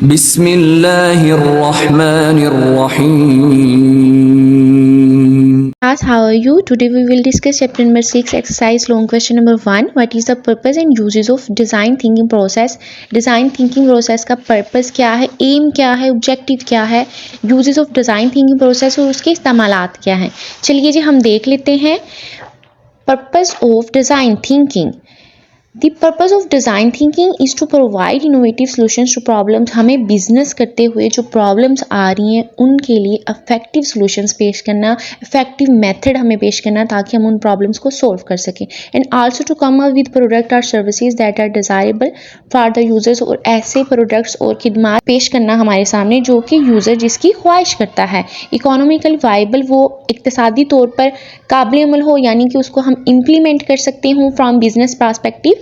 बिस्मिल्लाहिर्रहमानिर्रहीम। Class, how are you? Today we will discuss chapter number 6, exercise long question number 1. What is the purpose and uses of design thinking process? Design thinking process का purpose क्या है, aim क्या है, objective क्या है, uses of design thinking process और उसके इस्तेमालात क्या हैं। चलिए जी हम देख लेते हैं purpose of design thinking. The purpose of design thinking is to provide innovative solutions to problems. हमें बिजनेस करते हुए जो प्रॉब्लम्स आ रही हैं उनके लिए इफेक्टिव सॉल्यूशंस पेश करना, इफेक्टिव मेथड हमें पेश करना ताकि हम उन प्रॉब्लम्स को सॉल्व कर सकें। And also to come up with product और services that are desirable for the users, और ऐसे प्रोडक्ट्स और खिदमात पेश करना हमारे सामने जो कि यूज़र जिसकी ख्वाहिश करता है। इकोनॉमिकल वाइबल, वो इक्तसादी तौर पर काबिल अमल हो, यानी कि उसको हम इम्प्लीमेंट कर सकते हों फ्रॉम बिजनेस पर्सपेक्टिव,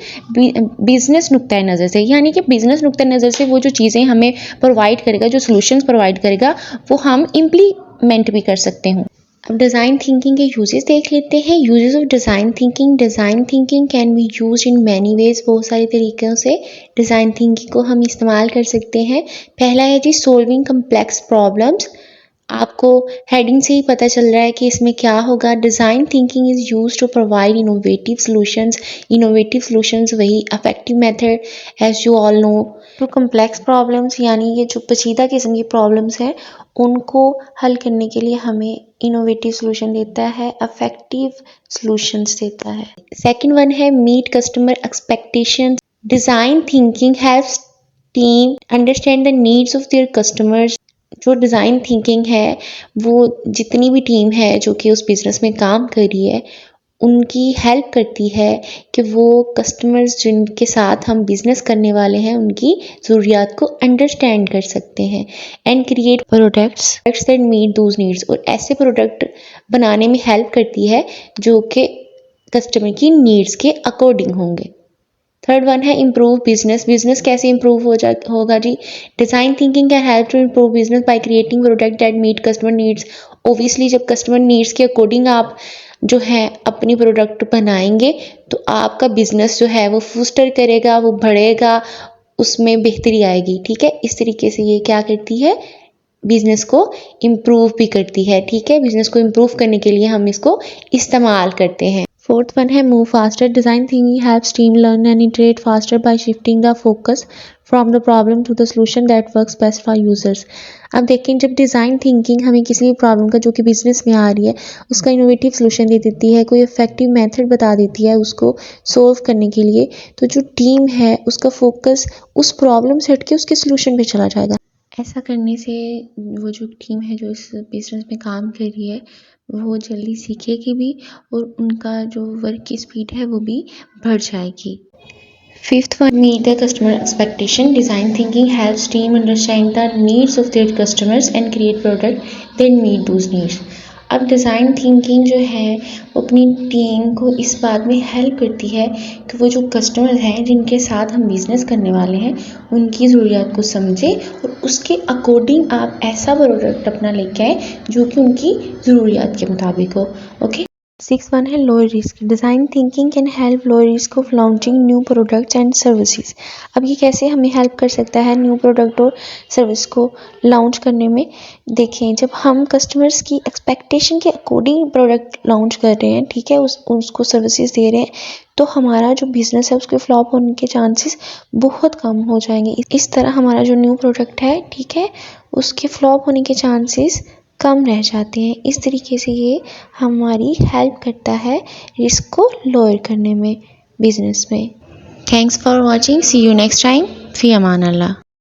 बिजनेस नुक्ता नज़र से, यानी कि बिजनेस नुक्ता नज़र से वो जो चीज़ें हमें प्रोवाइड करेगा, जो सॉल्यूशंस प्रोवाइड करेगा, वो हम इम्प्लीमेंट भी कर सकते हों। अब डिज़ाइन थिंकिंग के यूजेस देख लेते हैं। Uses of design thinking. Design thinking can be use in many ways. बहुत सारे तरीक़ों से डिज़ाइन थिंकिंग को हम इस्तेमाल कर सकते हैं। पहला है जी सोल्विंग कम्प्लेक्स प्रॉब्लम्स। आपको हेडिंग से ही पता चल रहा है कि इसमें क्या होगा। Design thinking is use to provide innovative solutions. Innovative solutions वही effective method as you all know to complex problems, यानी ये जो पेचीदा किस्म की प्रॉब्लम्स हैं उनको हल करने के लिए हमें इनोवेटिव सॉल्यूशन देता है, इफेक्टिव सॉल्यूशंस देता है। सेकंड वन है meet customer expectations. Design thinking helps team understand the needs of their customers. जो डिज़ाइन थिंकिंग है वो जितनी भी टीम है जो कि उस बिज़नेस में काम कर रही है उनकी हेल्प करती है कि वो कस्टमर्स जिनके साथ हम बिज़नेस करने वाले हैं उनकी ज़रूरियात को अंडरस्टैंड कर सकते हैं। And create products that meet those needs, और ऐसे प्रोडक्ट बनाने में हेल्प करती है जो कि कस्टमर की नीड्स के अकॉर्डिंग होंगे। थर्ड वन है इम्प्रूव बिजनेस। बिजनेस कैसे इम्प्रूव होगा जी। Design thinking can help to improve business by creating product that meet customer needs. Obviously जब कस्टमर नीड्स के अकॉर्डिंग आप जो है अपनी प्रोडक्ट बनाएंगे तो आपका बिजनेस जो है वो फूस्टर करेगा, वो बढ़ेगा, उसमें बेहतरी आएगी। ठीक है, इस तरीके से ये क्या करती है, बिजनेस को इम्प्रूव भी करती है। ठीक है, बिजनेस को इम्प्रूव करने के लिए हम इसको इस्तेमाल करते हैं। फोर्थ वन है move faster. Design thinking helps team learn and iterate faster by shifting the focus from the problem to the solution that works best for users. अब देखें, जब डिज़ाइन थिंकिंग हमें किसी भी प्रॉब्लम का जो कि बिजनेस में आ रही है उसका इनोवेटिव सॉल्यूशन दे देती है, कोई इफेक्टिव मेथड बता देती है उसको सोल्व करने के लिए, तो जो टीम है उसका फोकस उस प्रॉब्लम से हट के उसके सॉल्यूशन पे चला जाएगा। ऐसा करने से वो जो टीम है जो इस बिजनेस में काम कर रही है वो जल्दी सीखेगी भी और उनका जो वर्क की स्पीड है वो भी बढ़ जाएगी। Fifth one meet the customer expectation. Design thinking helps team understand the needs of their customers and create product that meet those needs. अब डिज़ाइन थिंकिंग जो है वो अपनी टीम को इस बात में हेल्प करती है कि वो जो कस्टमर हैं जिनके साथ हम बिज़नेस करने वाले हैं उनकी ज़रूरियात को समझें और उसके अकॉर्डिंग आप ऐसा प्रोडक्ट अपना लेके आए जो कि उनकी ज़रूरियात के मुताबिक हो। ओके। सिक्स वन है low risk. Design thinking can help low risk of launching new products and services. अब ये कैसे हमें हेल्प कर सकता है न्यू प्रोडक्ट और सर्विस को लॉन्च करने में। देखें, जब हम कस्टमर्स की एक्सपेक्टेशन के अकॉर्डिंग प्रोडक्ट लॉन्च कर रहे हैं, ठीक है, उसको सर्विसेज दे रहे हैं, तो हमारा जो बिज़नेस है उसके फ्लॉप होने के चांसेस बहुत कम हो जाएंगे। इस तरह हमारा जो न्यू प्रोडक्ट है, ठीक है, उसके फ्लॉप होने के चांसेस कम रह जाते हैं। इस तरीके से ये हमारी हेल्प करता है रिस्क को लोअर करने में बिजनेस में। Thanks for watching. See you next time. फी अमान अल्लाह।